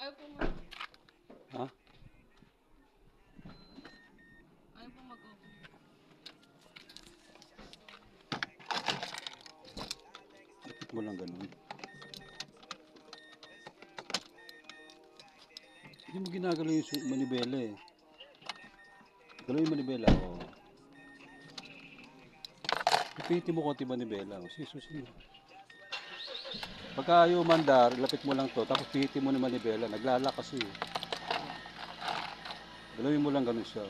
Ayaw po mag... Ha? Ayaw po mag-open. Lapit mo lang ganun. Hindi mo ginagalaw yung manibela eh. Galaw yung manibela. Oo. Ipitin mo konti manibela. O, sige, susunod. Pagka ayaw mandar, lapit mo lang to. Tapos pihitin mo ng manibela. Naglala kasi. Galawin mo lang ganun siya.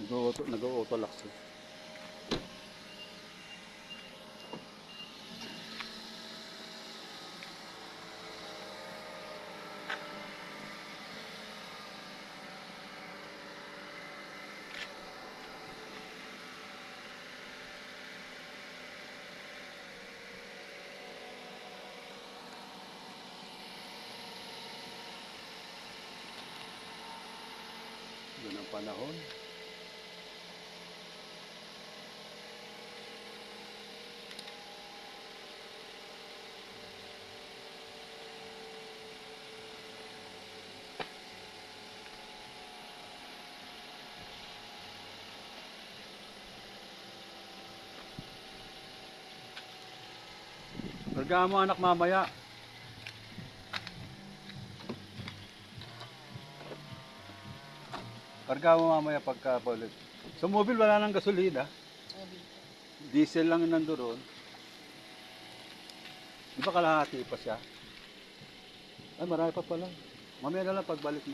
Nag-auto lock siya. Yan ang panahon. Largaan mo anak mamaya. Largaan mo mamaya pagka balik. Sa mobile wala nang gasolina. Diesel lang yung nandoon. Di ba kalahati pa siya? Ay marami pa pala. Mamaya na lang pagbalik mo.